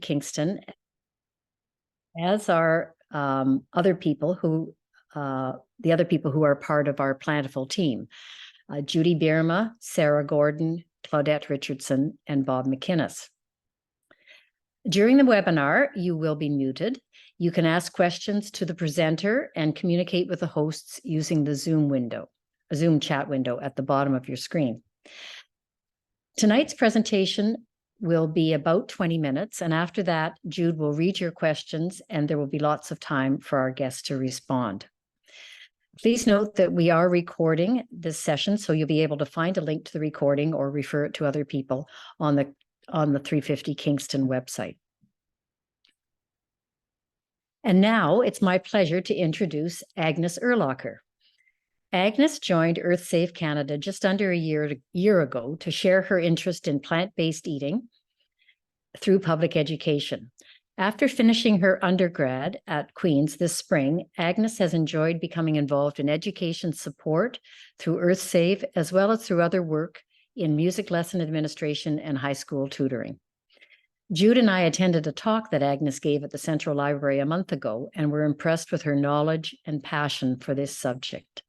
Kingston, as are the other people who are part of our Plantiful team. Judy Bierma, Sarah Gordon, Claudette Richardson, and Bob McInnes. During the webinar, you will be muted. You can ask questions to the presenter and communicate with the hosts using the Zoom chat window at the bottom of your screen. Tonight's presentation will be about 20 minutes, and after that, Jude will read your questions and there will be lots of time for our guests to respond. Please note that we are recording this session, so you'll be able to find a link to the recording or refer it to other people on the 350 Kingston website. And now it's my pleasure to introduce Agnes Urlocker. Agnes joined Earthsave Canada just under a year ago to share her interest in plant-based eating through public education. After finishing her undergrad at Queen's this spring, Agnes has enjoyed becoming involved in education support through Earthsave, as well as through other work in music lesson administration and high school tutoring. Jude and I attended a talk that Agnes gave at the Central Library a month ago and were impressed with her knowledge and passion for this subject.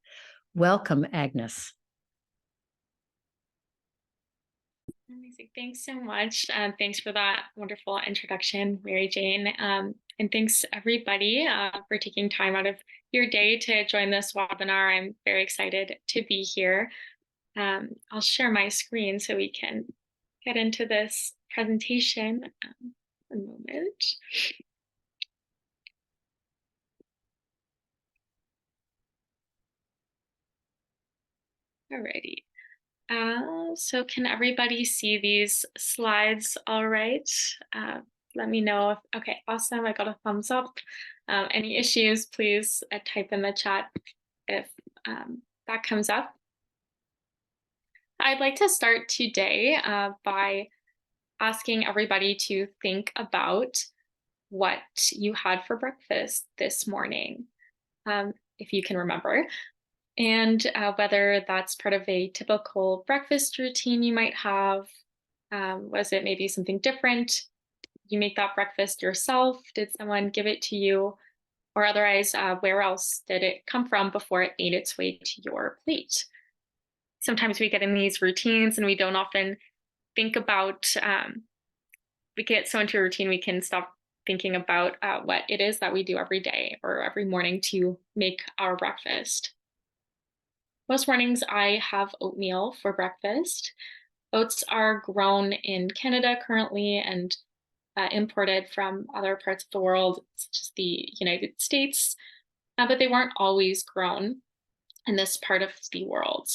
Welcome, Agnes. Amazing. Thanks so much. Thanks for that wonderful introduction, Mary Jane. And thanks everybody for taking time out of your day to join this webinar. I'm very excited to be here. I'll share my screen so we can get into this presentation. A moment. Alrighty. So can everybody see these slides all right? Let me know if, okay, awesome, I got a thumbs up. Any issues, please type in the chat if that comes up. I'd like to start today by asking everybody to think about what you had for breakfast this morning, if you can remember. And whether that's part of a typical breakfast routine you might have. Was it maybe something different? You make that breakfast yourself? Did someone give it to you? Or otherwise, where else did it come from before it made its way to your plate? Sometimes we get in these routines and we don't often think about, we get so into a routine we can stop thinking about what it is that we do every day or every morning to make our breakfast. Most mornings I have oatmeal for breakfast. Oats are grown in Canada currently and imported from other parts of the world, such as the United States, but they weren't always grown in this part of the world.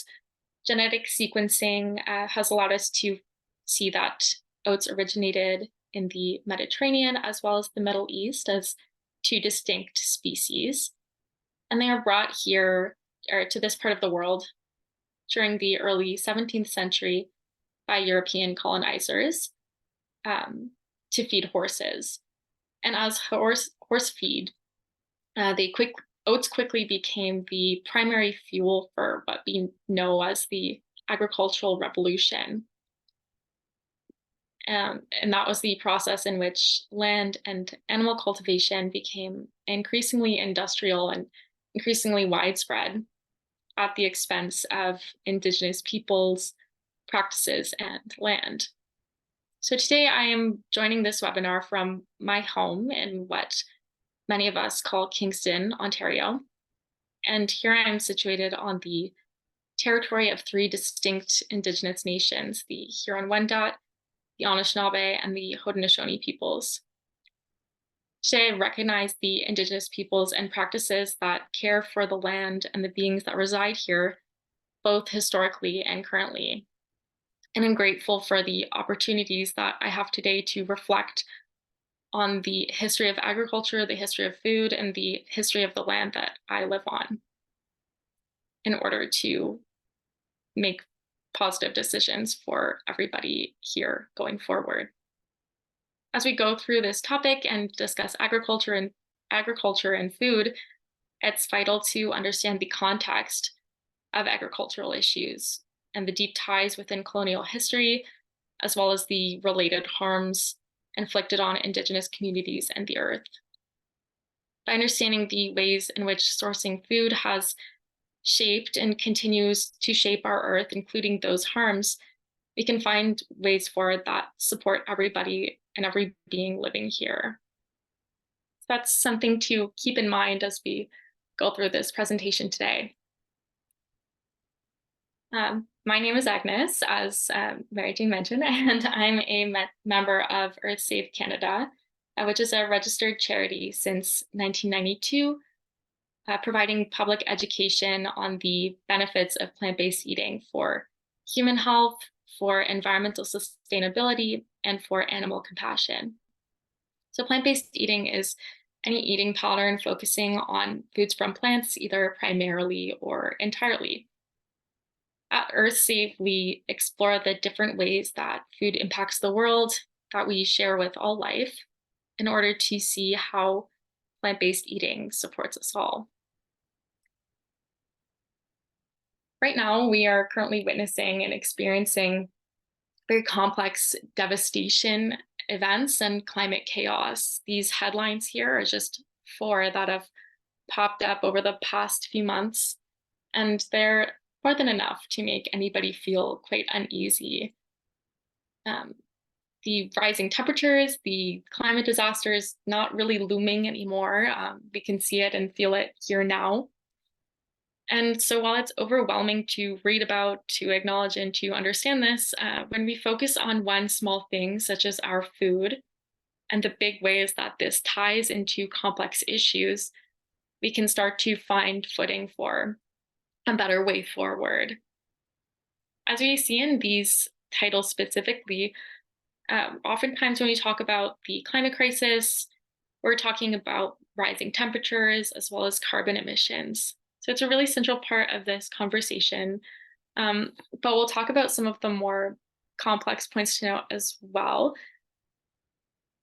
Genetic sequencing has allowed us to see that oats originated in the Mediterranean as well as the Middle East as two distinct species. And they are brought here or to this part of the world during the early 17th century by European colonizers to feed horses. And as horse feed, oats quickly became the primary fuel for what we know as the agricultural revolution. And that was the process in which land and animal cultivation became increasingly industrial and increasingly widespread at the expense of Indigenous peoples, practices, and land. So today I am joining this webinar from my home in what many of us call Kingston, Ontario. And here I am situated on the territory of three distinct Indigenous nations, the Huron-Wendat, the Anishinaabe, and the Haudenosaunee peoples. Today, I recognize the Indigenous peoples and practices that care for the land and the beings that reside here, both historically and currently. And I'm grateful for the opportunities that I have today to reflect on the history of agriculture, the history of food, and the history of the land that I live on in order to make positive decisions for everybody here going forward. As we go through this topic and discuss agriculture and food, it's vital to understand the context of agricultural issues and the deep ties within colonial history, as well as the related harms inflicted on Indigenous communities and the earth. By understanding the ways in which sourcing food has shaped and continues to shape our earth, including those harms, we can find ways forward that support everybody and every being living here. So that's something to keep in mind as we go through this presentation today. My name is Agnes, as Mary Jane mentioned, and I'm a member of Earthsave Canada, which is a registered charity since 1992, providing public education on the benefits of plant-based eating for human health, for environmental sustainability, and for animal compassion. So plant-based eating is any eating pattern focusing on foods from plants, either primarily or entirely. At Earthsave, we explore the different ways that food impacts the world that we share with all life in order to see how plant-based eating supports us all. Right now, we are currently witnessing and experiencing very complex devastation events and climate chaos. These headlines here are just 4 that have popped up over the past few months, and they're more than enough to make anybody feel quite uneasy. The rising temperatures, the climate disasters, not really looming anymore. We can see it and feel it here now. And so while it's overwhelming to read about, to acknowledge, and to understand this, when we focus on one small thing, such as our food, and the big ways that this ties into complex issues, we can start to find footing for a better way forward. As we see in these titles specifically, oftentimes when we talk about the climate crisis, we're talking about rising temperatures as well as carbon emissions. So it's a really central part of this conversation, but we'll talk about some of the more complex points to note as well.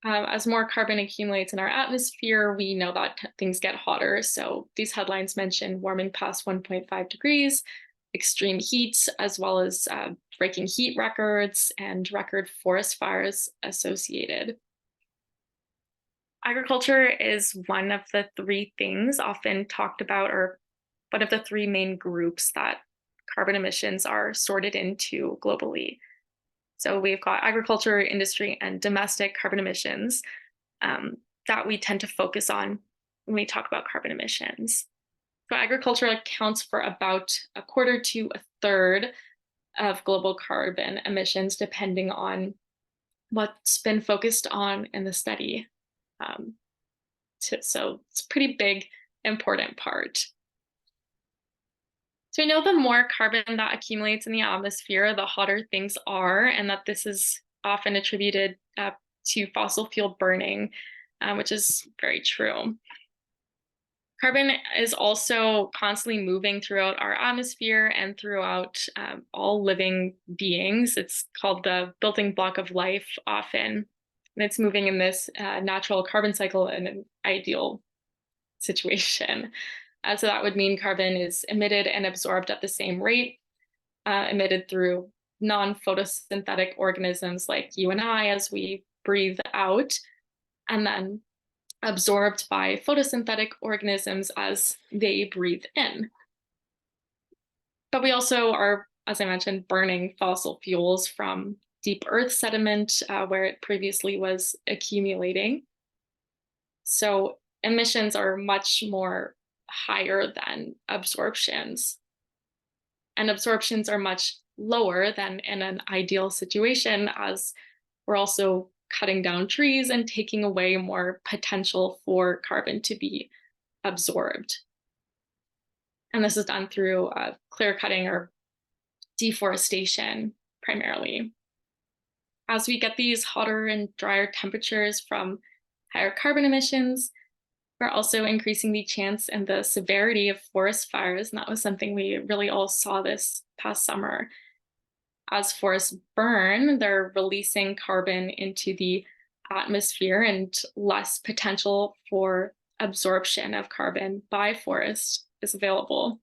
As more carbon accumulates in our atmosphere, we know that things get hotter. So these headlines mention warming past 1.5 degrees, extreme heat, as well as breaking heat records and record forest fires associated. Agriculture is one of the 3 things often talked about, or one of the 3 main groups that carbon emissions are sorted into globally. So we've got agriculture, industry, and domestic carbon emissions that we tend to focus on when we talk about carbon emissions. So agriculture accounts for about 1/4 to 1/3 of global carbon emissions, depending on what's been focused on in the study. So it's a pretty big, important part. So we know the more carbon that accumulates in the atmosphere, the hotter things are, and that this is often attributed to fossil fuel burning, which is very true. Carbon is also constantly moving throughout our atmosphere and throughout all living beings. It's called the building block of life often, and it's moving in this natural carbon cycle in an ideal situation. So that would mean carbon is emitted and absorbed at the same rate, emitted through non-photosynthetic organisms like you and I as we breathe out, and then absorbed by photosynthetic organisms as they breathe in. But we also are, as I mentioned, burning fossil fuels from deep earth sediment where it previously was accumulating. So emissions are much more higher than absorptions. And absorptions are much lower than in an ideal situation, as we're also cutting down trees and taking away more potential for carbon to be absorbed. And this is done through clear cutting or deforestation primarily. As we get these hotter and drier temperatures from higher carbon emissions, we're also increasing the chance and the severity of forest fires. And that was something we really all saw this past summer. As forests burn, they're releasing carbon into the atmosphere and less potential for absorption of carbon by forests is available.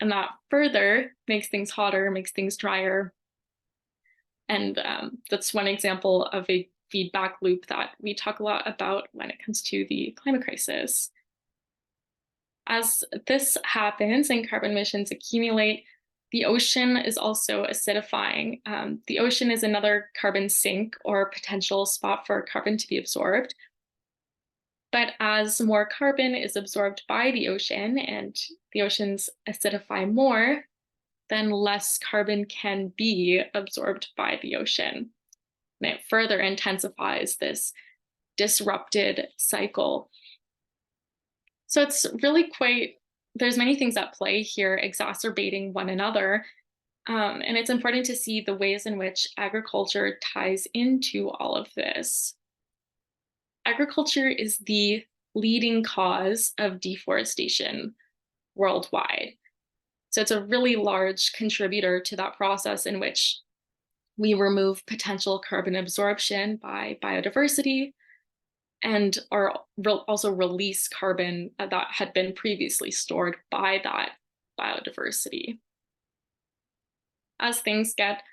And that further makes things hotter, makes things drier. And that's one example of a feedback loop that we talk a lot about when it comes to the climate crisis. As this happens and carbon emissions accumulate, the ocean is also acidifying. The ocean is another carbon sink or potential spot for carbon to be absorbed. But as more carbon is absorbed by the ocean and the oceans acidify more, then less carbon can be absorbed by the ocean. And it further intensifies this disrupted cycle. So it's really there's many things at play here exacerbating one another. And it's important to see the ways in which agriculture ties into all of this. Agriculture is the leading cause of deforestation worldwide. So it's a really large contributor to that process in which we remove potential carbon absorption by biodiversity and also release carbon that had been previously stored by that biodiversity. As things get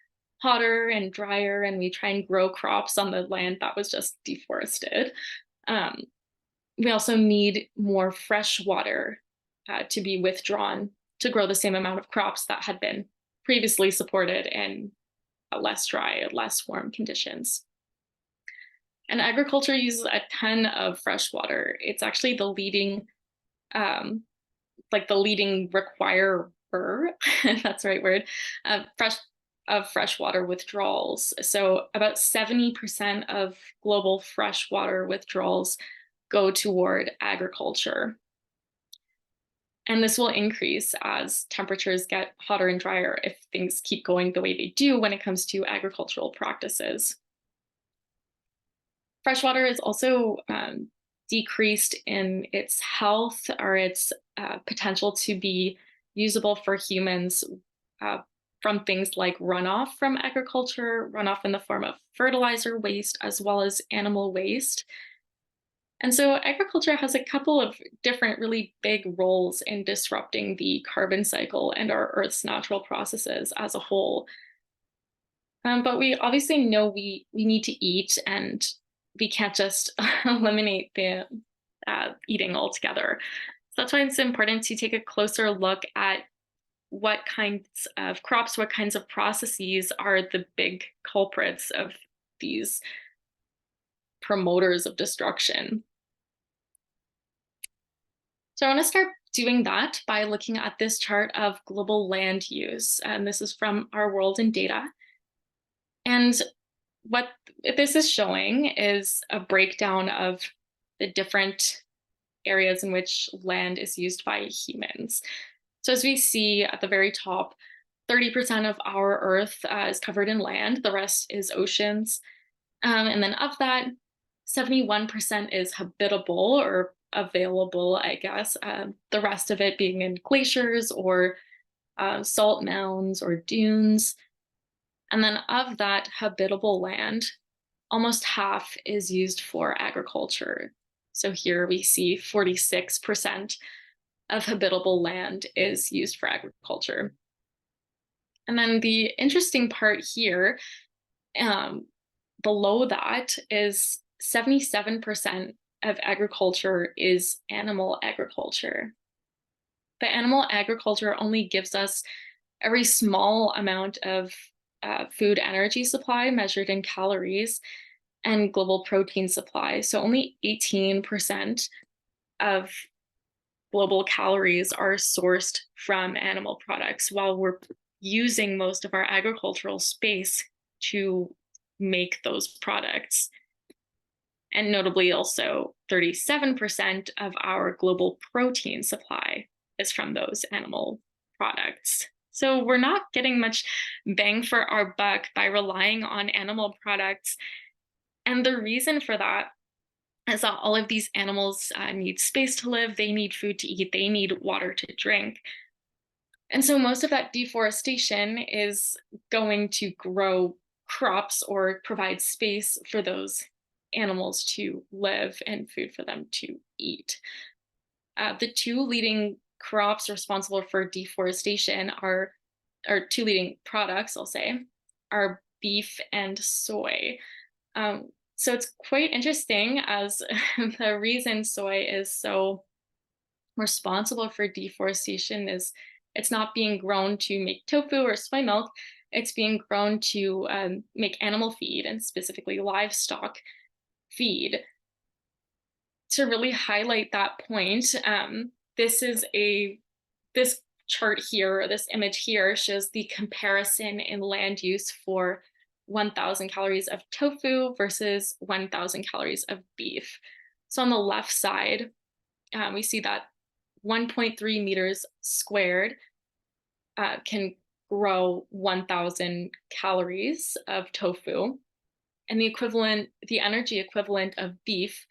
hotter and drier and we try and grow crops on the land that was just deforested, we also need more fresh water to be withdrawn to grow the same amount of crops that had been previously supported in less dry, less warm conditions. And agriculture uses a ton of fresh water. It's actually the leading, requirer, if that's the right word, freshwater withdrawals. So about 70% of global freshwater withdrawals go toward agriculture. And this will increase as temperatures get hotter and drier if things keep going the way they do when it comes to agricultural practices. Freshwater is also decreased in its health or its potential to be usable for humans from things like runoff from agriculture, runoff in the form of fertilizer waste, as well as animal waste. And so agriculture has a couple of different really big roles in disrupting the carbon cycle and our Earth's natural processes as a whole. But we obviously know we need to eat, and we can't just eliminate the eating altogether. So that's why it's important to take a closer look at what kinds of crops, what kinds of processes are the big culprits of these promoters of destruction. So I want to start doing that by looking at this chart of global land use. And this is from Our World in Data. And what this is showing is a breakdown of the different areas in which land is used by humans. So as we see at the very top, 30% of our Earth is covered in land. The rest is oceans. And then of that, 71% is habitable or available, I guess. The rest of it being in glaciers or salt mounds or dunes. And then of that habitable land, almost half is used for agriculture. So here we see 46% of habitable land is used for agriculture. And then the interesting part here, below that, is 77% of agriculture is animal agriculture. But animal agriculture only gives us a very small amount of food energy supply measured in calories and global protein supply. So only 18% of global calories are sourced from animal products, while we're using most of our agricultural space to make those products. And notably also 37% of our global protein supply is from those animal products. So we're not getting much bang for our buck by relying on animal products. And the reason for that is that all of these animals need space to live, they need food to eat, they need water to drink. And so most of that deforestation is going to grow crops or provide space for those animals to live and food for them to eat. The two leading crops responsible for deforestation or two leading products, I'll say, are beef and soy. So it's quite interesting as the reason soy is so responsible for deforestation is it's not being grown to make tofu or soy milk. It's being grown to make animal feed and specifically livestock feed. To really highlight that point, this chart here, or this image here, shows the comparison in land use for 1,000 calories of tofu versus 1,000 calories of beef. So on the left side, we see that 1.3 meters squared can grow 1,000 calories of tofu, and the energy equivalent of beef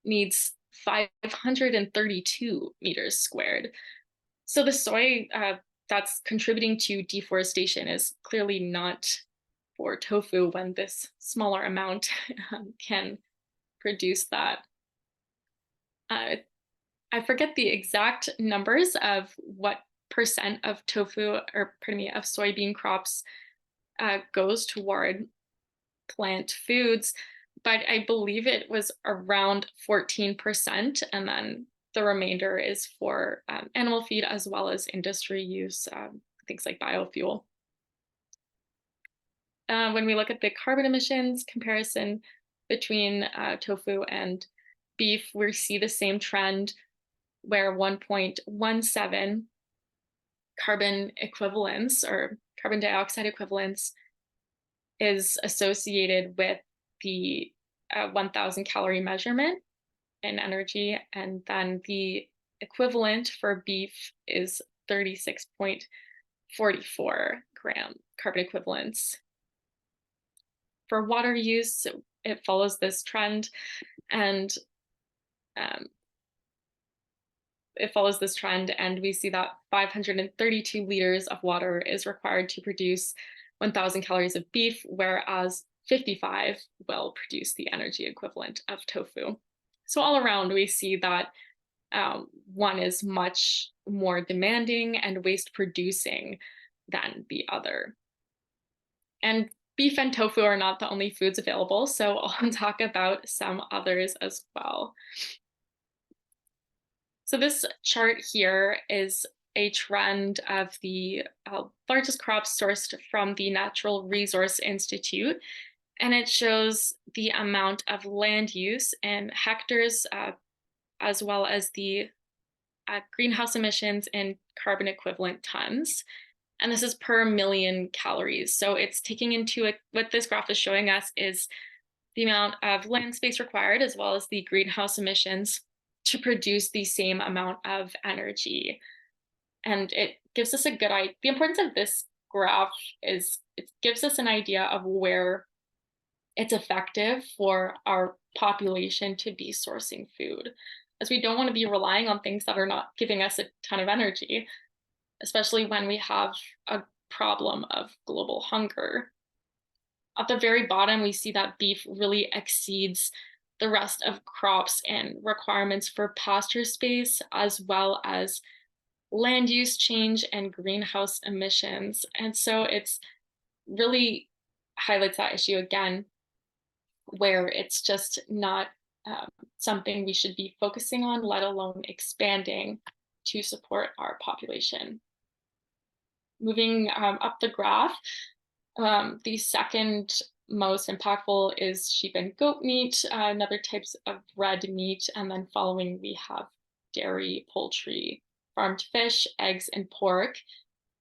needs 532 meters squared. So the soy that's contributing to deforestation is clearly not for tofu when this smaller amount can produce that. I forget the exact numbers of what percent of tofu, or pardon me, of soybean crops goes toward plant foods, but I believe it was around 14%, and then the remainder is for animal feed as well as industry use, things like biofuel. When we look at the carbon emissions comparison between tofu and beef, we see the same trend where 1.17 carbon equivalents, or carbon dioxide equivalents, is associated with the 1,000 calorie measurement in energy, and then the equivalent for beef is 36.44 gram carbon equivalents. For water use, it follows this trend, and we see that 532 liters of water is required to produce 1,000 calories of beef, whereas 55 will produce the energy equivalent of tofu. So all around, we see that one is much more demanding and waste producing than the other. And beef and tofu are not the only foods available, so I'll talk about some others as well. So this chart here is a trend of the largest crops sourced from the Natural Resource Institute, and it shows the amount of land use in hectares, as well as the greenhouse emissions in carbon equivalent tons. And this is per million calories. So it's taking into what this graph is showing us is the amount of land space required, as well as the greenhouse emissions to produce the same amount of energy. And it gives us a good idea. The importance of this graph is it gives us an idea of where it's effective for our population to be sourcing food, as we don't want to be relying on things that are not giving us a ton of energy, especially when we have a problem of global hunger. At the very bottom, we see that beef really exceeds the rest of crops and requirements for pasture space, as well as land use change and greenhouse emissions. And so it's really highlights that issue again, where it's just not something we should be focusing on, let alone expanding to support our population. Moving up the graph, the second most impactful is sheep and goat meat, and other types of red meat. And then following, we have dairy, poultry, farmed fish, eggs, and pork.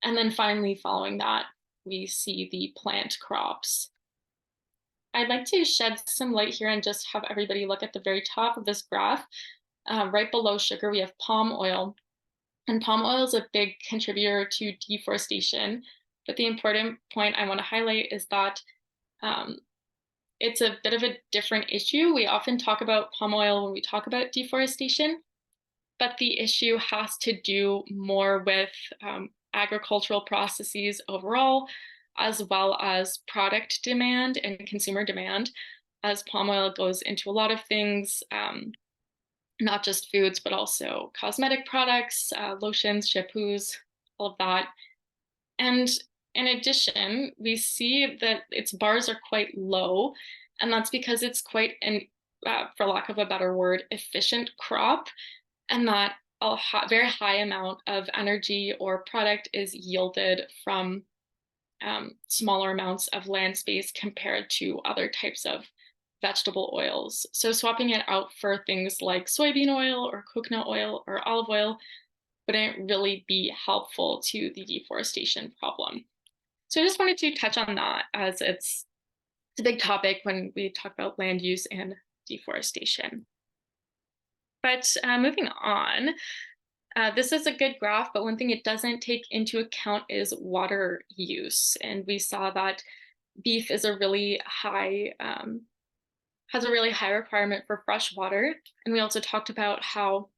And then finally, following that, we see the plant crops. I'd like to shed some light here and just have everybody look at the very top of this graph. Right below sugar, we have palm oil. And palm oil is a big contributor to deforestation. But the important point I want to highlight is that it's a bit of a different issue. We often talk about palm oil when we talk about deforestation, but the issue has to do more with agricultural processes overall, as well as product demand and consumer demand, as palm oil goes into a lot of things, not just foods, but also cosmetic products, lotions, shampoos, all of that. And in addition, we see that its bars are quite low, And that's because it's quite an, for lack of a better word, efficient crop, and that very high amount of energy or product is yielded from smaller amounts of land space compared to other types of vegetable oils. So swapping it out for things like soybean oil or coconut oil or olive oil wouldn't really be helpful to the deforestation problem. So I just wanted to touch on that, as it's a big topic when we talk about land use and deforestation. But moving on, this is a good graph, but one thing it doesn't take into account is water use. And we saw that beef is a really high, has a really high requirement for fresh water. And we also talked about how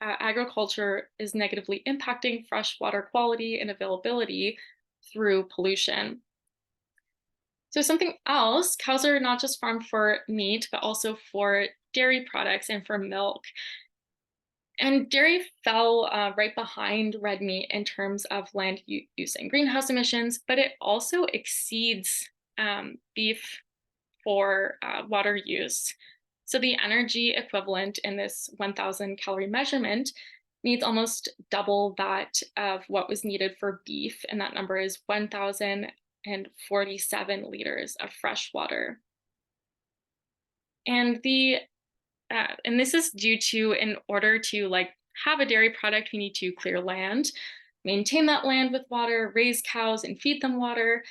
agriculture is negatively impacting fresh water quality and availability through pollution. So something else, cows are not just farmed for meat, but also for dairy products and for milk. And dairy fell right behind red meat in terms of land use and greenhouse emissions, but it also exceeds beef for water use. So the energy equivalent in this 1,000 calorie measurement needs almost double that of what was needed for beef, and that number is 1,047 liters of fresh water. And this is due to, in order to have a dairy product, we need to clear land, maintain that land with water, raise cows and feed them water,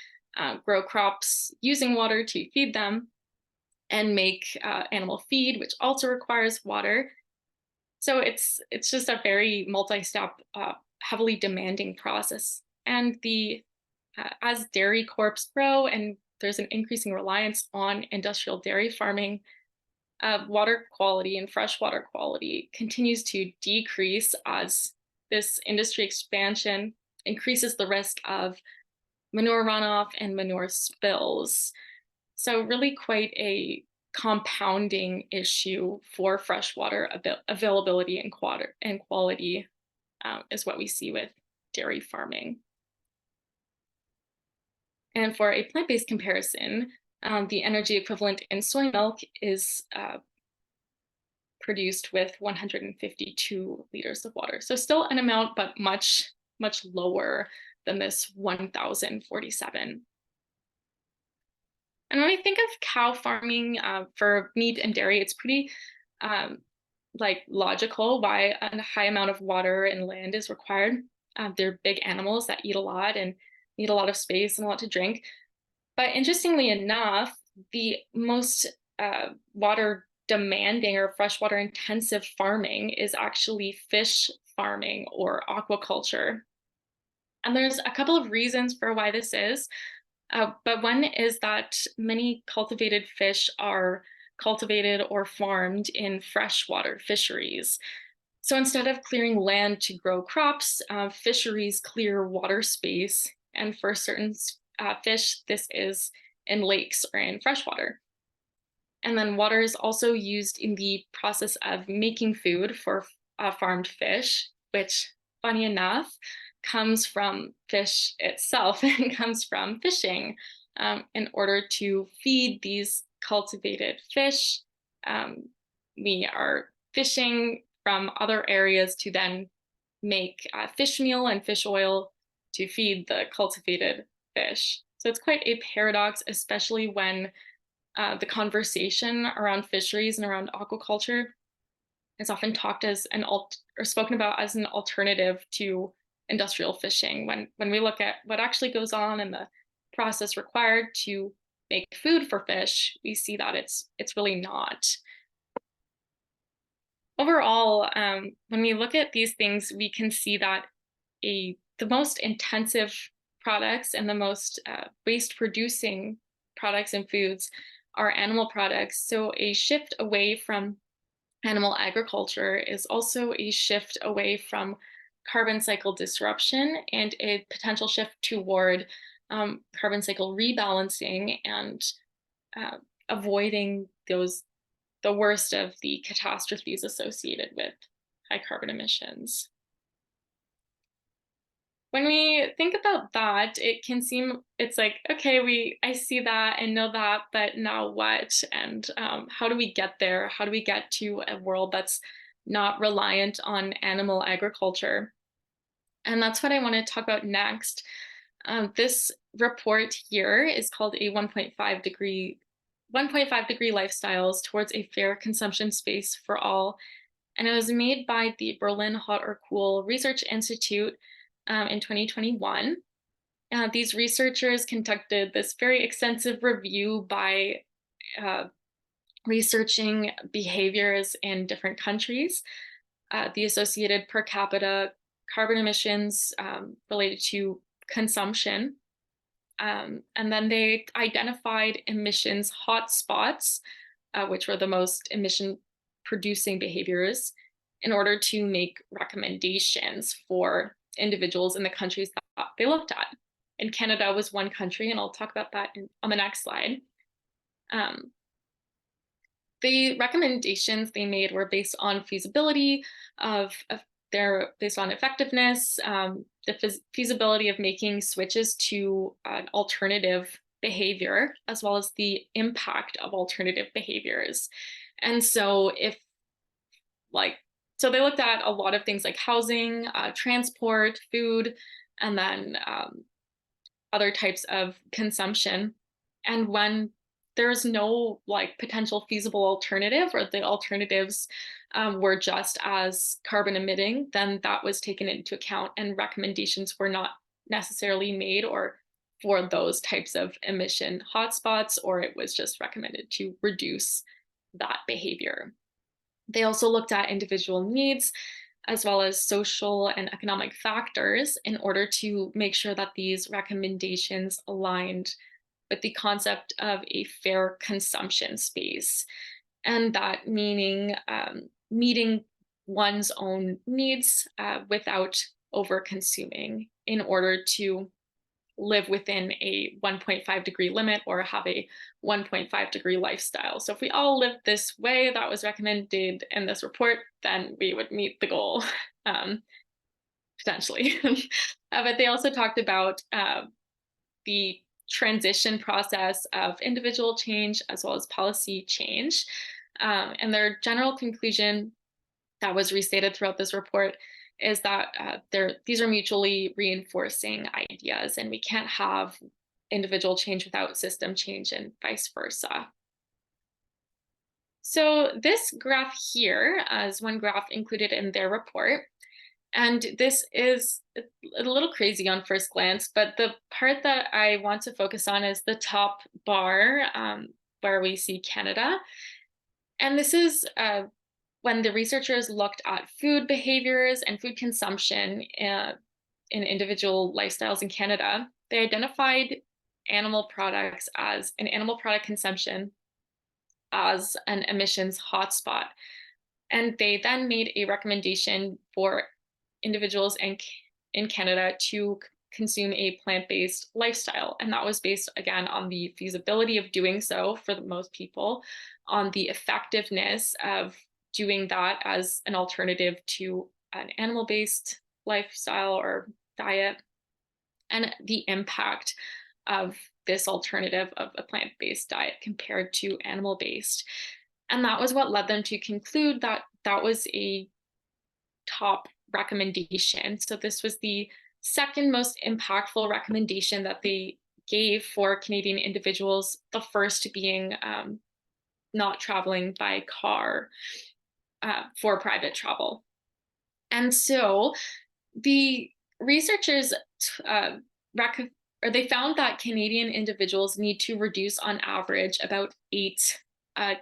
grow crops using water to feed them, and make animal feed, which also requires water. So it's just a very multi-step, heavily demanding process. And as dairy crops grow and there's an increasing reliance on industrial dairy farming, water quality and freshwater quality continues to decrease as this industry expansion increases the risk of manure runoff and manure spills. So really quite a compounding issue for freshwater availability and quality is what we see with dairy farming. And for a plant-based comparison, the energy equivalent in soy milk is produced with 152 liters of water. So still an amount, but much, much lower than this 1,047. And when we think of cow farming for meat and dairy, it's pretty logical why a high amount of water and land is required. They're big animals that eat a lot and need a lot of space and a lot to drink. But interestingly enough, the most water demanding or freshwater intensive farming is actually fish farming or aquaculture. And there's a couple of reasons for why this is. But one is that many cultivated fish are cultivated or farmed in freshwater fisheries. So instead of clearing land to grow crops, fisheries clear water space. And for certain fish, this is in lakes or in freshwater. And then water is also used in the process of making food for farmed fish, which, funny enough, comes from fish itself and comes from fishing. In order to feed these cultivated fish, we are fishing from other areas to then make fish meal and fish oil to feed the cultivated fish. So it's quite a paradox, especially when the conversation around fisheries and around aquaculture is often talked as or spoken about as an alternative to industrial fishing. When we look at what actually goes on and the process required to make food for fish, we see that it's really not. Overall, when we look at these things, we can see that the most intensive products and the most waste-producing products and foods are animal products. So a shift away from animal agriculture is also a shift away from carbon cycle disruption and a potential shift toward carbon cycle rebalancing and avoiding the worst of the catastrophes associated with high carbon emissions. when we think about that, it can seem it's like, okay, I see that and know that, but now what? And how do we get there? How do we get to a world that's not reliant on animal agriculture? And that's what I want to talk about next. This report here is called a 1.5 degree lifestyles towards a fair consumption space for all. And it was made by the Berlin Hot or Cool Research Institute in 2021. These researchers conducted this very extensive review by researching behaviors in different countries, the associated per capita carbon emissions related to consumption. And then they identified emissions hotspots, which were the most emission producing behaviors, in order to make recommendations for individuals in the countries that they looked at. And Canada was one country, and I'll talk about that on the next slide. The recommendations they made were based on feasibility they're based on effectiveness, the feasibility of making switches to an alternative behavior, as well as the impact of alternative behaviors. And so so they looked at a lot of things like housing, transport, food, and then other types of consumption. And when there's no potential feasible alternative, or the alternatives were just as carbon emitting, then that was taken into account and recommendations were not necessarily made or for those types of emission hotspots, or it was just recommended to reduce that behavior. They also looked at individual needs as well as social and economic factors in order to make sure that these recommendations aligned with the concept of a fair consumption space. And that meaning meeting one's own needs without over-consuming in order to live within a 1.5 degree limit or have a 1.5 degree lifestyle. So if we all lived this way that was recommended in this report, then we would meet the goal, potentially. But they also talked about the transition process of individual change as well as policy change. And their general conclusion that was restated throughout this report is that these are mutually reinforcing ideas, and we can't have individual change without system change and vice versa. So this graph here is one graph included in their report. And this is a little crazy on first glance, but the part that I want to focus on is the top bar where we see Canada. And this is when the researchers looked at food behaviors and food consumption in individual lifestyles in Canada. They identified animal products as an animal product consumption as an emissions hotspot. And they then made a recommendation for individuals in Canada to consume a plant-based lifestyle. And that was based, again, on the feasibility of doing so for the most people, on the effectiveness of doing that as an alternative to an animal-based lifestyle or diet, and the impact of this alternative of a plant-based diet compared to animal-based. And that was what led them to conclude that that was a top recommendation. So this was the second most impactful recommendation that they gave for Canadian individuals, the first being not traveling by car for private travel. And so the researchers they found that Canadian individuals need to reduce on average about 8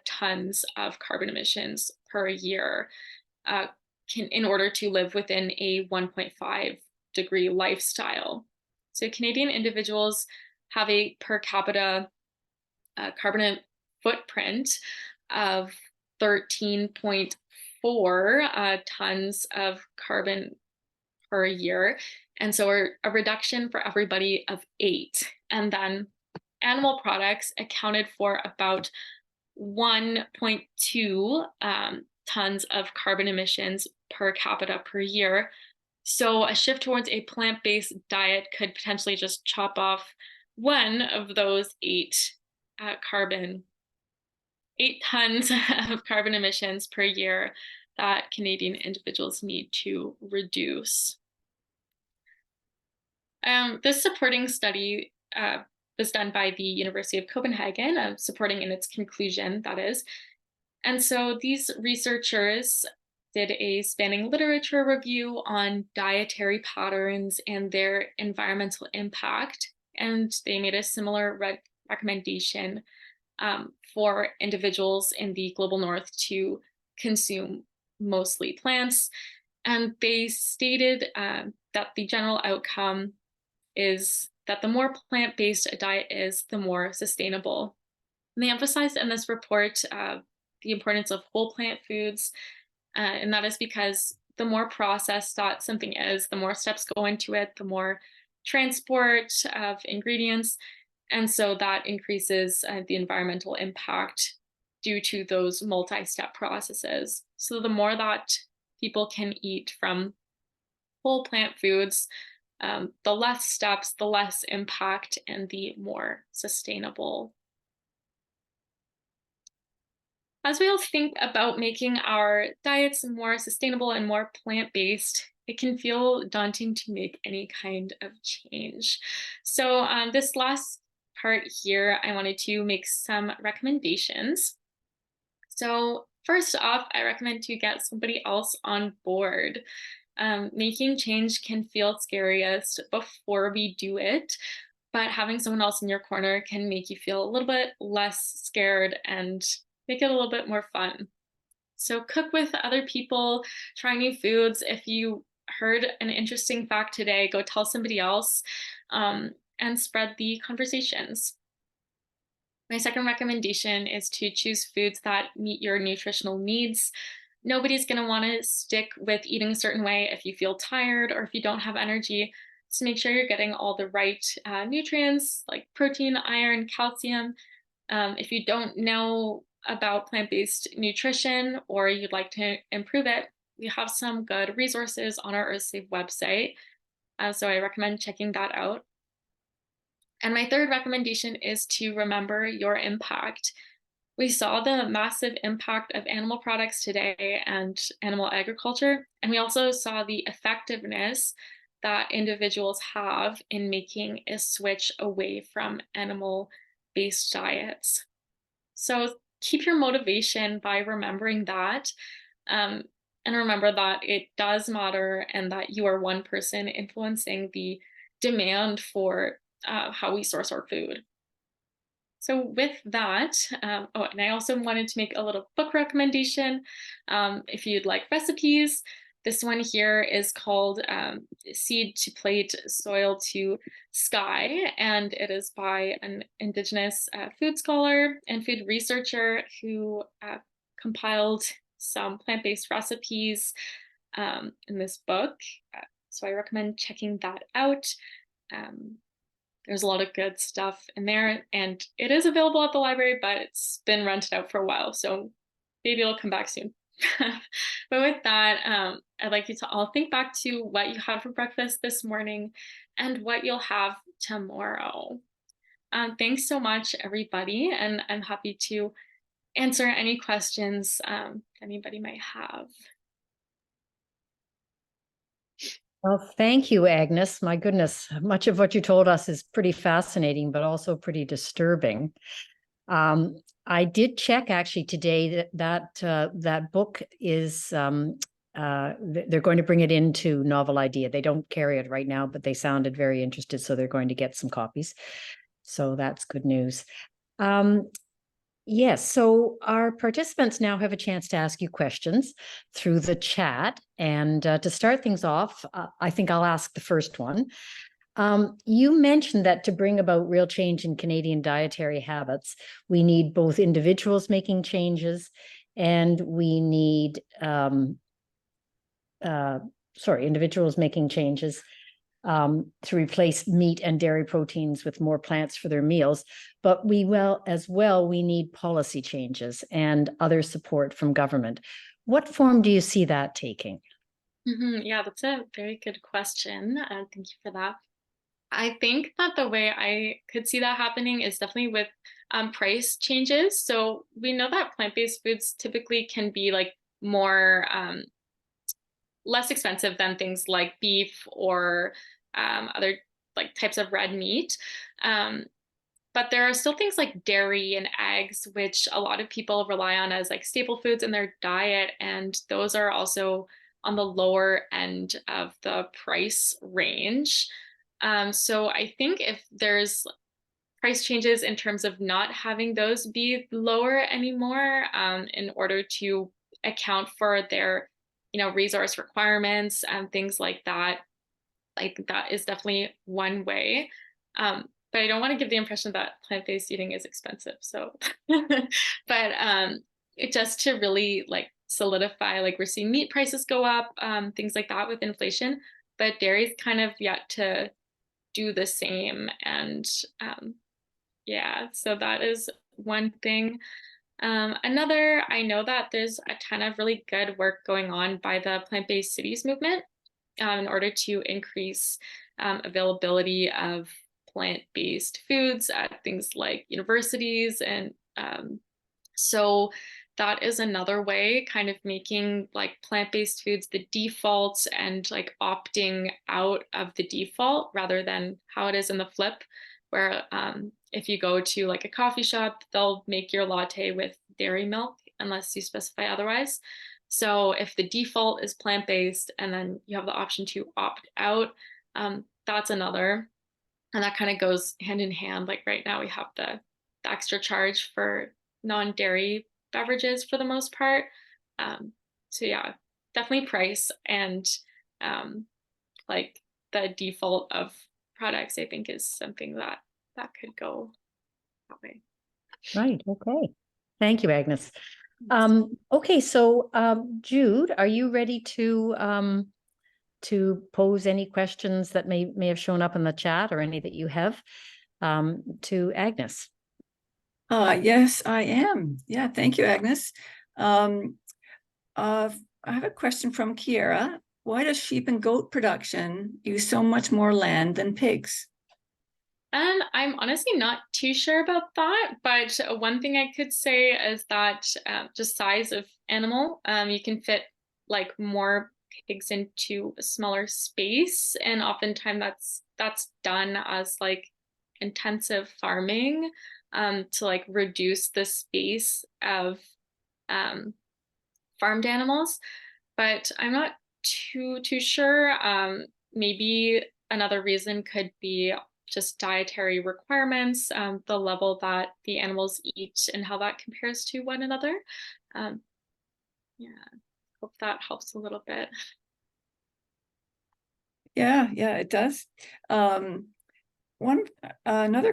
tons of carbon emissions per year in order to live within a 1.5 degree lifestyle. So Canadian individuals have a per capita carbon footprint of 13.4 tons of carbon per year. And so a reduction for everybody of 8. And then animal products accounted for about 1.2 tons of carbon emissions per capita per year. So a shift towards a plant-based diet could potentially just chop off one of those uh, carbon 8 tons of carbon emissions per year that Canadian individuals need to reduce. This supporting study was done by the University of Copenhagen, supporting in its conclusion, that is. And so these researchers did a spanning literature review on dietary patterns and their environmental impact. And they made a similar recommendation for individuals in the global north to consume mostly plants. And they stated that the general outcome is that the more plant-based a diet is, the more sustainable. And they emphasized in this report the importance of whole plant foods, and that is because the more processed that something is, the more steps go into it, the more transport of ingredients, and so that increases the environmental impact due to those multi-step processes. So the more that people can eat from whole plant foods, the less steps, the less impact, and the more sustainable. As we all think about making our diets more sustainable and more plant-based, it can feel daunting to make any kind of change. So this last part here, I wanted to make some recommendations. So first off, I recommend to get somebody else on board. Making change can feel scariest before we do it, but having someone else in your corner can make you feel a little bit less scared and make it a little bit more fun. So cook with other people, try new foods. If you heard an interesting fact today, go tell somebody else, and spread the conversations. My second recommendation is to choose foods that meet your nutritional needs. Nobody's going to want to stick with eating a certain way if you feel tired or if you don't have energy. So make sure you're getting all the right nutrients like protein, iron, calcium. If you don't know about plant-based nutrition or you'd like to improve it, we have some good resources on our Earthsave website. So I recommend checking that out. And my third recommendation is to remember your impact. We saw the massive impact of animal products today and animal agriculture, and we also saw the effectiveness that individuals have in making a switch away from animal-based diets. So keep your motivation by remembering that, and remember that it does matter and that you are one person influencing the demand for how we source our food. So with that, oh, and I also wanted to make a little book recommendation. If you'd like recipes, this one here is called Seed to Plate, Soil to Sky, and it is by an Indigenous food scholar and food researcher who compiled some plant-based recipes in this book. So I recommend checking that out. There's a lot of good stuff in there, and it is available at the library, but it's been rented out for a while, so maybe it'll come back soon. But with that, I'd like you to all think back to what you had for breakfast this morning and what you'll have tomorrow. Thanks so much, everybody, and I'm happy to answer any questions anybody might have. Well, thank you, Agnes. My goodness, much of what you told us is pretty fascinating, but also pretty disturbing. I did check actually today that book is they're going to bring it into Novel Idea. They don't carry it right now, but they sounded very interested, so they're going to get some copies. So that's good news. Yes, so our participants now have a chance to ask you questions through the chat. And to start things off, I think I'll ask the first one. You mentioned that to bring about real change in Canadian dietary habits, we need both individuals making changes and we need, individuals making changes to replace meat and dairy proteins with more plants for their meals. But we need policy changes and other support from government. What form do you see that taking? Yeah, that's a very good question. Thank you for that. I think that the way I could see that happening is definitely with price changes. So we know that plant-based foods typically can be like more less expensive than things like beef or other like types of red meat. Um, but there are still things like dairy and eggs, which a lot of people rely on as like staple foods in their diet. And those are also on the lower end of the price range. So I think if there's price changes in terms of not having those be lower anymore, in order to account for their, resource requirements and things like that, like that is definitely one way. But I don't want to give the impression that plant-based eating is expensive. So, but it just to really like solidify, like we're seeing meat prices go up, things like that with inflation, but dairy's kind of yet to do the same. And yeah, so that is one thing. Another, I know that there's a ton of really good work going on by the plant-based cities movement in order to increase availability of plant-based foods at things like universities. And so that is another way, kind of making like plant-based foods the default and like opting out of the default rather than how it is in the flip, where if you go to like a coffee shop, they'll make your latte with dairy milk unless you specify otherwise. So if the default is plant-based and then you have the option to opt out, that's another. And that kind of goes hand in hand. Like right now we have the extra charge for non-dairy beverages for the most part. So yeah, definitely price and like the default of products, I think is something that could go that way. Right. Okay. Thank you, Agnes. Okay, so Jude, are you ready to pose any questions that may have shown up in the chat or any that you have to Agnes? Yes, I am. Yeah, thank you, Agnes. I have a question from Kiera. Why does sheep and goat production use so much more land than pigs? And I'm honestly not too sure about that, but one thing I could say is that just size of animal, you can fit like more pigs into a smaller space, and oftentimes that's done as like intensive farming to like reduce the space of um, farmed animals. But I'm not too sure. Maybe another reason could be just dietary requirements, the level that the animals eat and how that compares to one another. Um, yeah, hope that helps a little bit. Yeah, it does. Another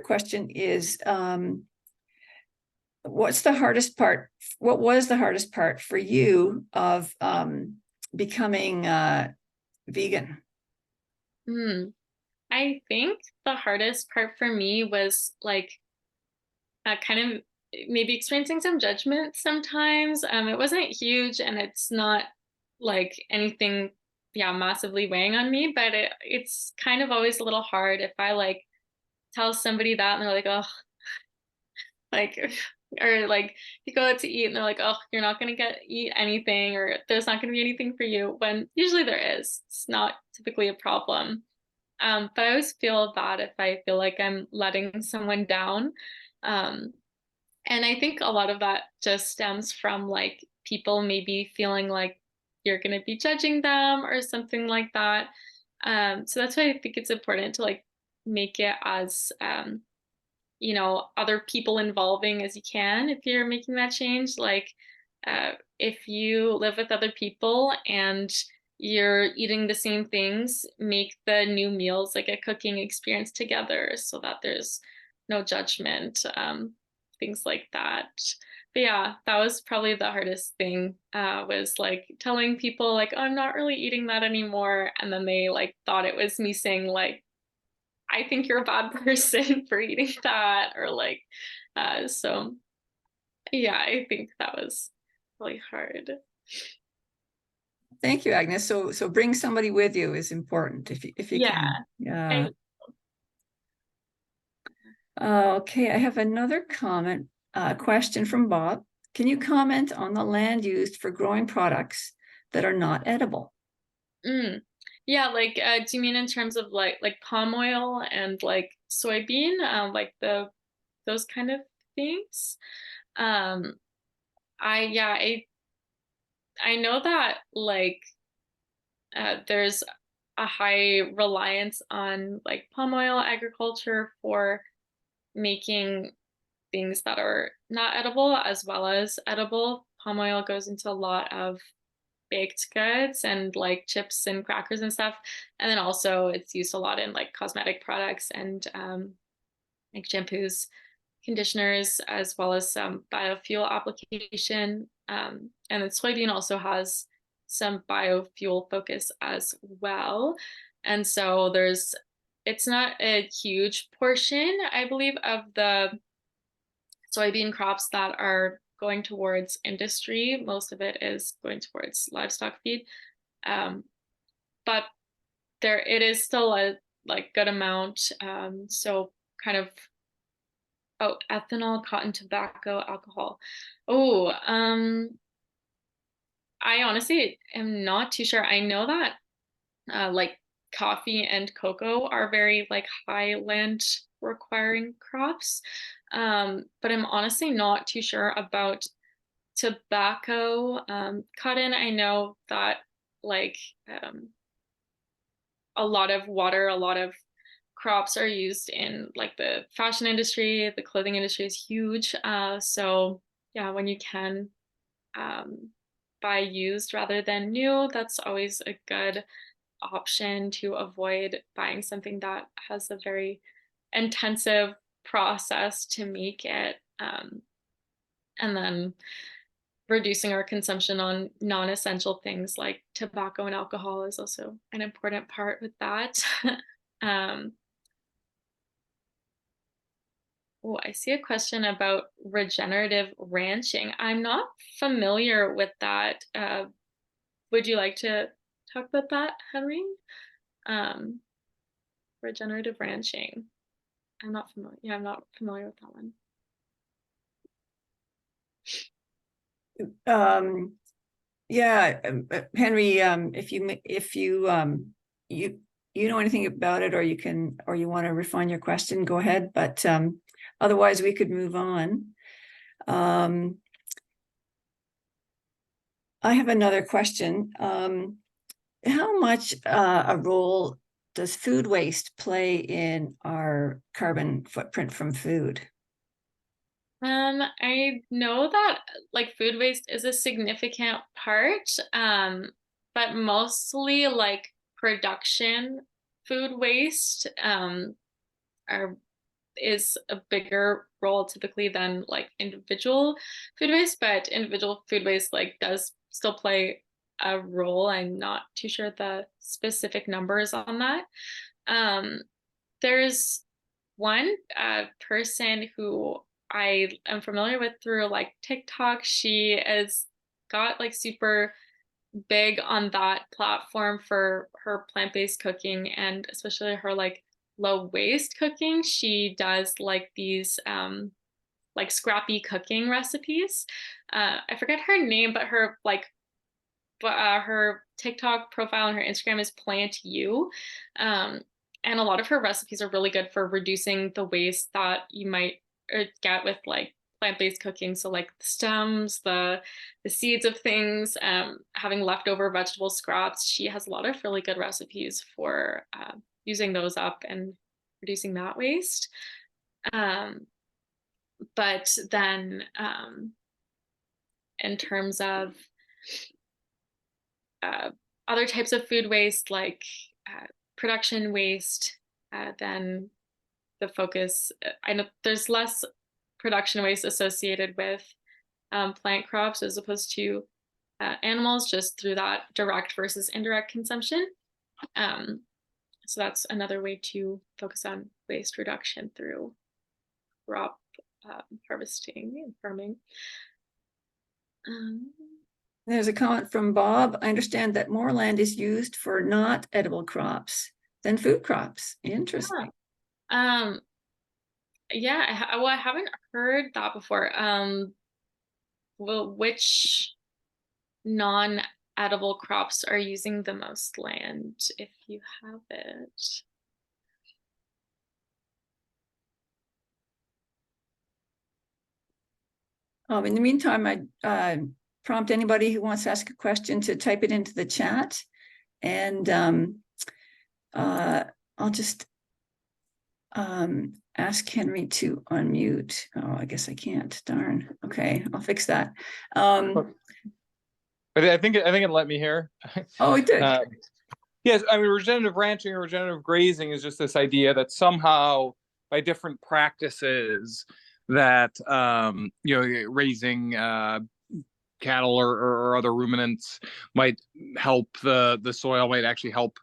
question is, what's the hardest part? What was the hardest part for you of becoming vegan? I think the hardest part for me was like kind of maybe experiencing some judgment sometimes. It wasn't huge and it's not like anything, yeah, massively weighing on me, but it's kind of always a little hard if I like tell somebody that and they're like, oh, like, or like you go out to eat and they're like, oh, you're not gonna eat anything, or there's not gonna be anything for you, when usually there is. It's not typically a problem. But I always feel bad if I feel like I'm letting someone down. Um, and I think a lot of that just stems from like people maybe feeling like you're going to be judging them or something like that. So that's why I think it's important to like make it as, other people involving as you can if you're making that change. Like if you live with other people and you're eating the same things, make the new meals like a cooking experience together so that there's no judgment, things like that. But yeah, that was probably the hardest thing, was like telling people like, oh, I'm not really eating that anymore. And then they like thought it was me saying like, I think you're a bad person for eating that, or like, so yeah, I think that was really hard. Thank you, Agnes. So bring somebody with you is important if you Yeah. can. Yeah. Okay, I have another question from Bob. Can you comment on the land used for growing products that are not edible? Yeah, like do you mean in terms of like palm oil and like soybean, like those kind of things? Um, I know that like there's a high reliance on like palm oil agriculture for making things that are not edible as well as edible. Palm oil goes into a lot of baked goods and like chips and crackers and stuff. And then also it's used a lot in like cosmetic products and like shampoos, conditioners, as well as some biofuel application. And then soybean also has some biofuel focus as well. And so it's not a huge portion, I believe, of the soybean crops that are going towards industry. Most of it is going towards livestock feed. But it is still a like good amount. So kind of ethanol, cotton, tobacco, alcohol. Oh, I honestly am not too sure. I know that like coffee and cocoa are very like high land requiring crops. But I'm honestly not too sure about tobacco. Cotton, I know that like a lot of water, a lot of crops are used in like the fashion industry, the clothing industry is huge. So yeah, when you can buy used rather than new, that's always a good option to avoid buying something that has a very intensive process to make it. And then reducing our consumption on non-essential things like tobacco and alcohol is also an important part with that. um, Oh, I see a question about regenerative ranching. I'm not familiar with that. Would you like to talk about that, Henry? Um, Regenerative ranching. I'm not familiar. Yeah, I'm not familiar with that one. Yeah, Henry, if you know anything about it, or you want to refine your question, go ahead. But otherwise, we could move on. I have another question. How much a role does food waste play in our carbon footprint from food? I know that like food waste is a significant part, but mostly like production food waste are is a bigger role typically than like individual food waste, but individual food waste like does still play a role. I'm not too sure the specific numbers on that. Um, there's one person who I am familiar with through like TikTok. She is got like super big on that platform for her plant-based cooking and especially her like low waste cooking. She does like these like scrappy cooking recipes. I forget her name, but her TikTok profile and her Instagram is Plant You. And a lot of her recipes are really good for reducing the waste that you might get with like plant-based cooking. So like the stems, the seeds of things, having leftover vegetable scraps. She has a lot of really good recipes for using those up and reducing that waste. But then in terms of other types of food waste like production waste, then the focus, I know there's less production waste associated with plant crops as opposed to animals just through that direct versus indirect consumption. So that's another way to focus on waste reduction through crop harvesting and farming. There's a comment from Bob. I understand that more land is used for not edible crops than food crops. Interesting. Yeah. Well, I haven't heard that before. Well, which non-edible crops are using the most land, if you have it? In the meantime, I prompt anybody who wants to ask a question to type it into the chat. And I'll just ask Henry to unmute. Oh, I guess I can't. Darn. Okay, I'll fix that. But I think it let me hear. Oh, it did. Yes, I mean, regenerative ranching or regenerative grazing is just this idea that somehow by different practices that raising cattle or other ruminants might help the soil, might actually help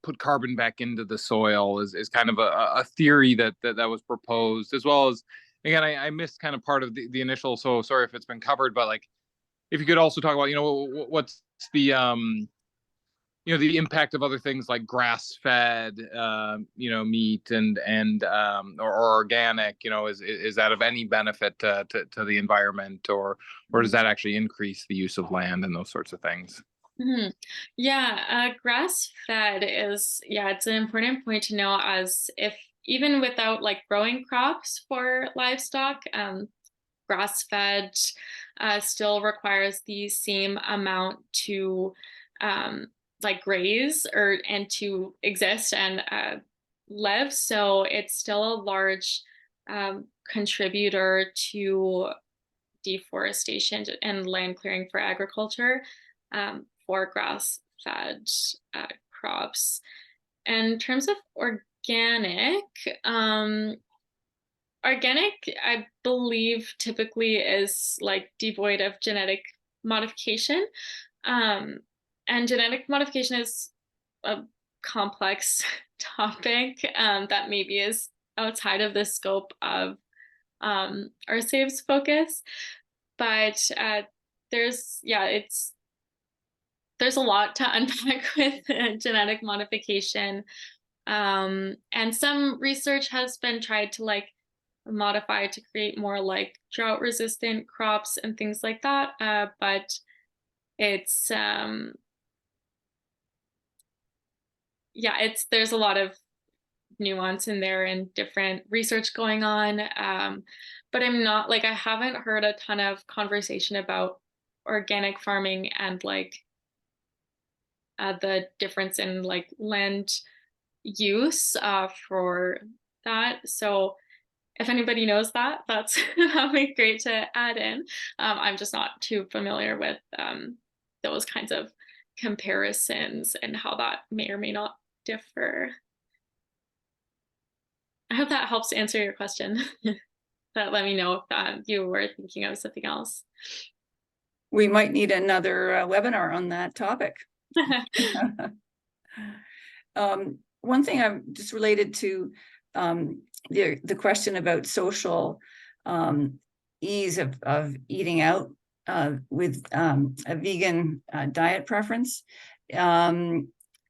put carbon back into the soil is kind of a theory that was proposed, as well as, again, I missed kind of part of the initial, so sorry if it's been covered, but like if you could also talk about, what's the the impact of other things like grass-fed, meat or organic, is that of any benefit to the environment, or does that actually increase the use of land and those sorts of things? Mm-hmm. Yeah, grass-fed is, it's an important point to know, as if even without like growing crops for livestock, grass-fed still requires the same amount to like graze and to exist and live. So it's still a large contributor to deforestation and land clearing for agriculture, for grass-fed crops. And in terms of organic, I believe, typically is like devoid of genetic modification. And genetic modification is a complex topic that maybe is outside of the scope of Earthsave's focus. But there's a lot to unpack with genetic modification. And some research has been tried to like modify to create more like drought resistant crops and things like that. But it's there's a lot of nuance in there and different research going on. But I haven't heard a ton of conversation about organic farming and like the difference in like land use for that. So if anybody knows that, that'd be great to add in. I'm just not too familiar with those kinds of comparisons and how that may or may not differ. I hope that helps answer your question. But let me know if you were thinking of something else. We might need another webinar on that topic. One thing I'm just related to the question about social ease of eating out with a vegan diet preference.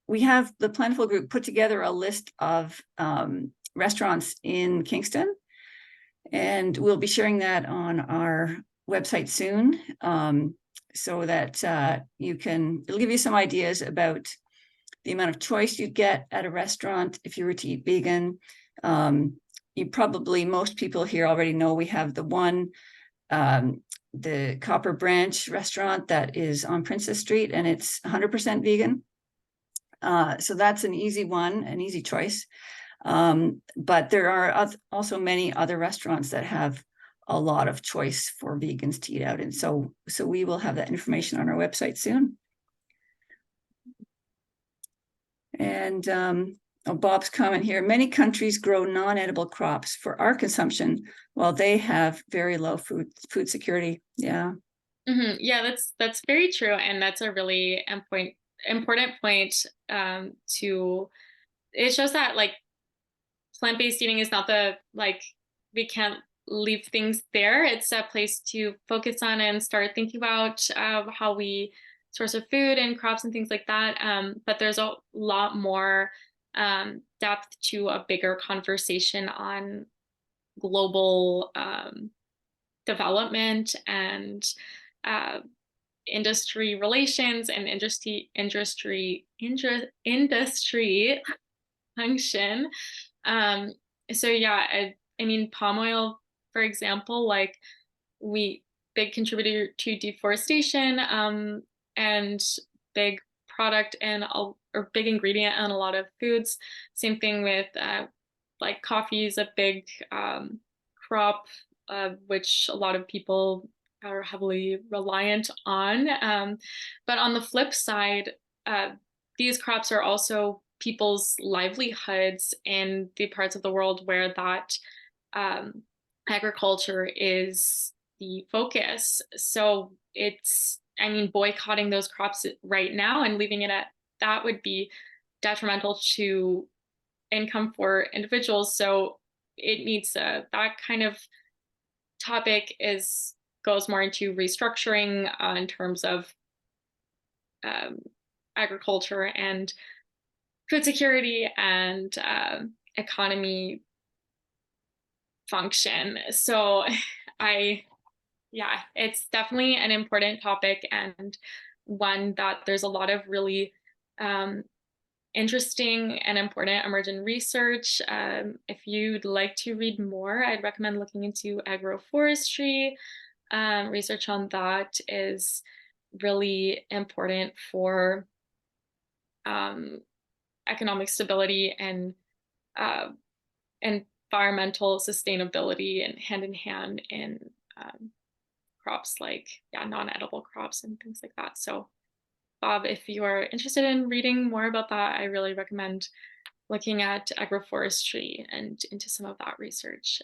We have the Plantiful group put together a list of restaurants in Kingston, and we'll be sharing that on our website soon, so that it'll give you some ideas about the amount of choice you'd get at a restaurant if you were to eat vegan. Most people here already know we have the Copper Branch restaurant that is on Princess Street, and it's 100% vegan. So that's an easy one, an easy choice. But there are also many other restaurants that have a lot of choice for vegans to eat out. And so we will have that information on our website soon. And Bob's comment here, many countries grow non-edible crops for our consumption while they have very low food security. Yeah. Mm-hmm. Yeah, that's very true. And that's a really important point it shows that like plant-based eating is not we can't leave things there. It's a place to focus on and start thinking about how we source our food and crops and things like that. But there's a lot more depth to a bigger conversation on global development and industry relations and industry function. So yeah, I mean, palm oil, for example, like big contributor to deforestation, and big product or big ingredient in a lot of foods. Same thing with like coffee is a big crop, which a lot of people are heavily reliant on. But on the flip side, these crops are also people's livelihoods in the parts of the world where that agriculture is the focus. So I mean, boycotting those crops right now and leaving it at that would be detrimental to income for individuals. So it needs that kind of topic goes more into restructuring in terms of agriculture and food security and economy function. So it's definitely an important topic and one that there's a lot of really interesting and important emergent research. If you'd like to read more, I'd recommend looking into agroforestry. Research on that is really important for economic stability and environmental sustainability, and hand in hand in crops like non-edible crops and things like that. So Bob, if you are interested in reading more about that, I really recommend looking at agroforestry and into some of that research.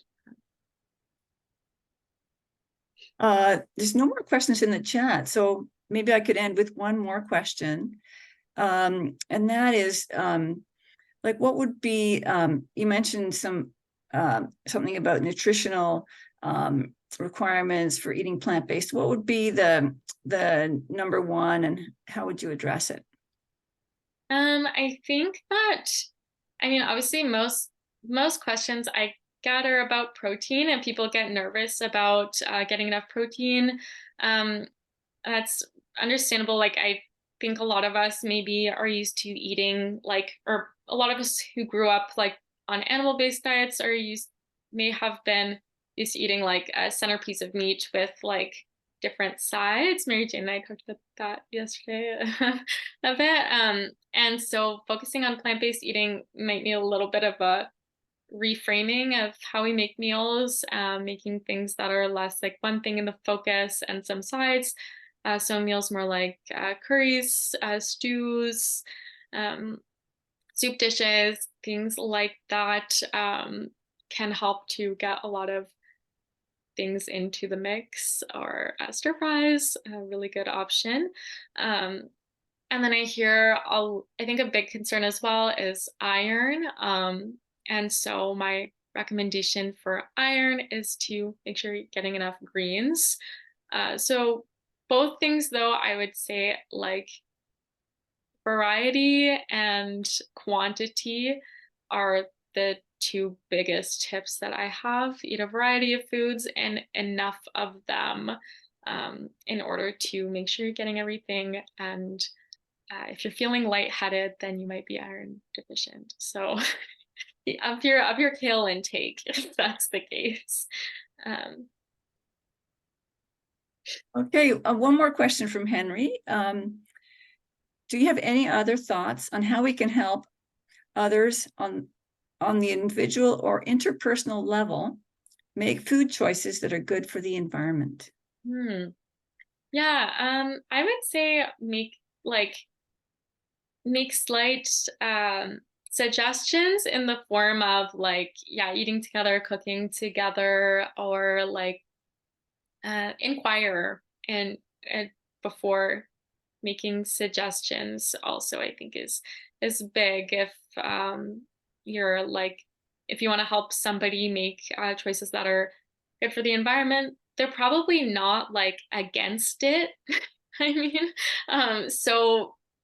There's no more questions in the chat, so maybe I could end with one more question. And that is, like, what would be, you mentioned something about nutritional requirements for eating plant-based. What would be the number one, and how would you address it? I think that, I mean, obviously most questions I get are about protein, and people get nervous about getting enough protein. That's understandable. Like, I think a lot of us maybe are used to eating or a lot of us who grew up like on animal-based diets may have been used to eating like a centerpiece of meat with like different sides. Mary Jane and I talked about that yesterday a bit. And so focusing on plant-based eating might need a little bit of a reframing of how we make meals, making things that are less like one thing in the focus and some sides. So meals more like curries, stews, soup dishes, things like that can help to get a lot of things into the mix, or stir fries, a really good option. And then I think a big concern as well is iron. And so my recommendation for iron is to make sure you're getting enough greens. So both things, though, I would say like variety and quantity are the two biggest tips that I have. Eat a variety of foods and enough of them in order to make sure you're getting everything. And if you're feeling lightheaded, then you might be iron deficient. So up your kale intake, if that's the case. Okay, one more question from Henry. Do you have any other thoughts on how we can help others on the individual or interpersonal level make food choices that are good for the environment? Yeah, I would say make slight suggestions in the form of eating together, cooking together, or inquire and before making suggestions also, I think is big. If you're if you want to help somebody make choices that are good for the environment, they're probably not like against it. I mean,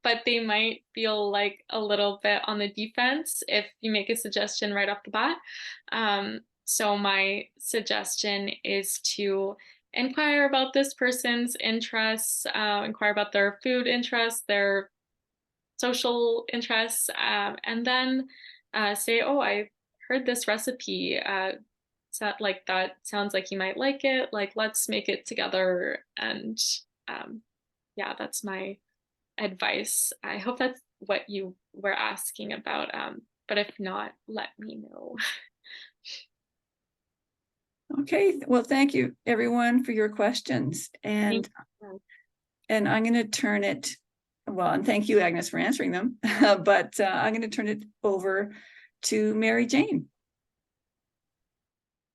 but they might feel like a little bit on the defense if you make a suggestion right off the bat. So my suggestion is to inquire about this person's interests, inquire about their food interests, their social interests, and then say, oh, I heard this recipe. That sounds like you might like it. Like, let's make it together. And yeah, that's my advice. I hope that's what you were asking about. But if not, let me know. Okay, well, thank you everyone for your questions. And I'm going to turn it, well, and thank you, Agnes, for answering them. But I'm going to turn it over to Mary Jane.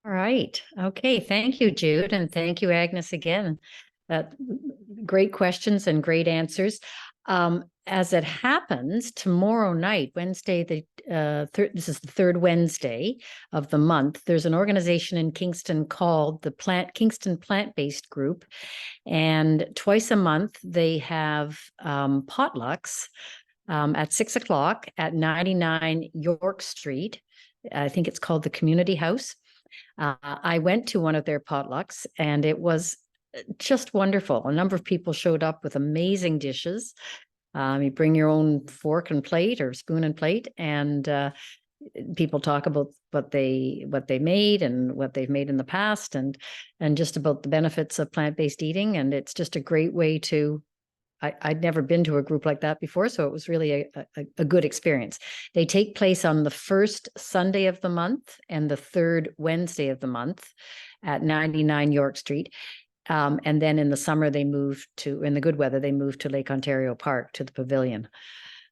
All right. Okay. Thank you, Jude. And thank you, Agnes, again. Great questions and great answers. As it happens, tomorrow night, Wednesday, this is the third Wednesday of the month, there's an organization in Kingston called the Kingston Plant-Based Group. And twice a month, they have potlucks at 6 o'clock at 99 York Street. I think it's called the Community House. I went to one of their potlucks and it was just wonderful. A number of people showed up with amazing dishes. You bring your own fork and plate or spoon and plate, and people talk about what they made and what they've made in the past, and just about the benefits of plant-based eating. And it's just a great way to. I'd never been to a group like that before, so it was really a good experience. They take place on the first Sunday of the month and the third Wednesday of the month at 99 York Street. And then in the summer, in the good weather, they move to Lake Ontario Park, to the pavilion.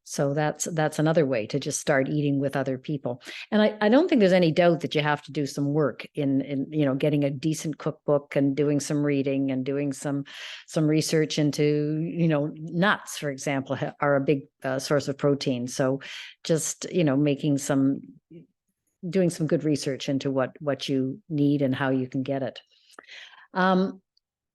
So that's another way to just start eating with other people. And I don't think there's any doubt that you have to do some work in getting a decent cookbook and doing some reading and doing some research into, nuts, for example, are a big source of protein. So just, doing some good research into what you need and how you can get it.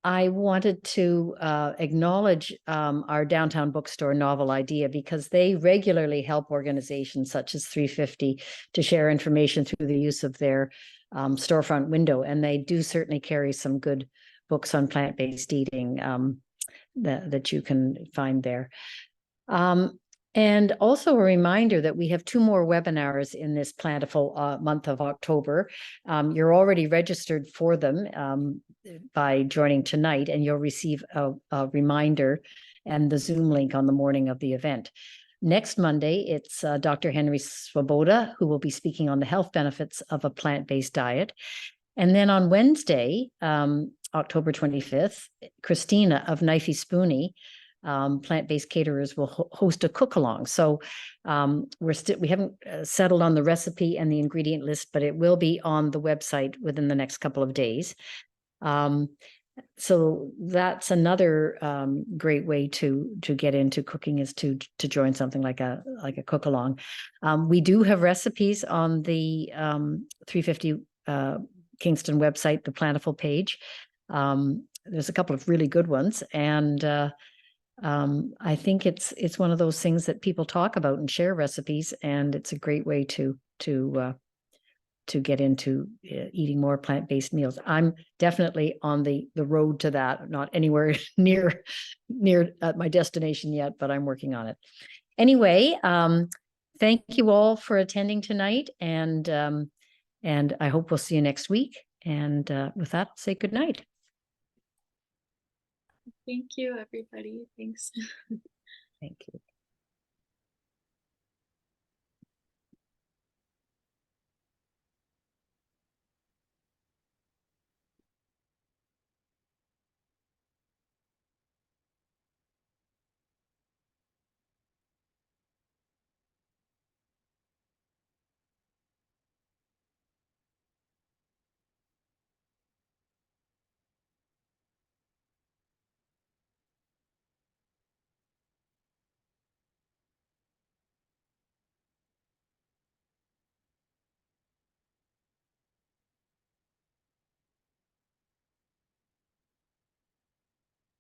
I wanted to acknowledge our downtown bookstore Novel Idea, because they regularly help organizations such as 350 to share information through the use of their storefront window. And they do certainly carry some good books on plant-based eating that you can find there. And also a reminder that we have 2 more webinars in this Plantiful month of October. You're already registered for them by joining tonight, and you'll receive a reminder and the Zoom link on the morning of the event. Next Monday, it's Dr. Henry Swoboda, who will be speaking on the health benefits of a plant-based diet. And then on Wednesday, October 25th, Christina of Knifey Spoony, plant-based caterers, will host a cook-along. So we haven't settled on the recipe and the ingredient list, but it will be on the website within the next couple of days. So that's another great way to get into cooking, is to join something like a cook-along. We do have recipes on the 350 Kingston website, the Plantiful page. There's a couple of really good ones, and I think it's one of those things that people talk about and share recipes, and it's a great way to get into eating more plant-based meals. I'm definitely on the road to that, not anywhere near at my destination yet, but I'm working on it. Anyway, thank you all for attending tonight, and I hope we'll see you next week. And with that, I'll say good night. Thank you, everybody. Thanks. Thank you.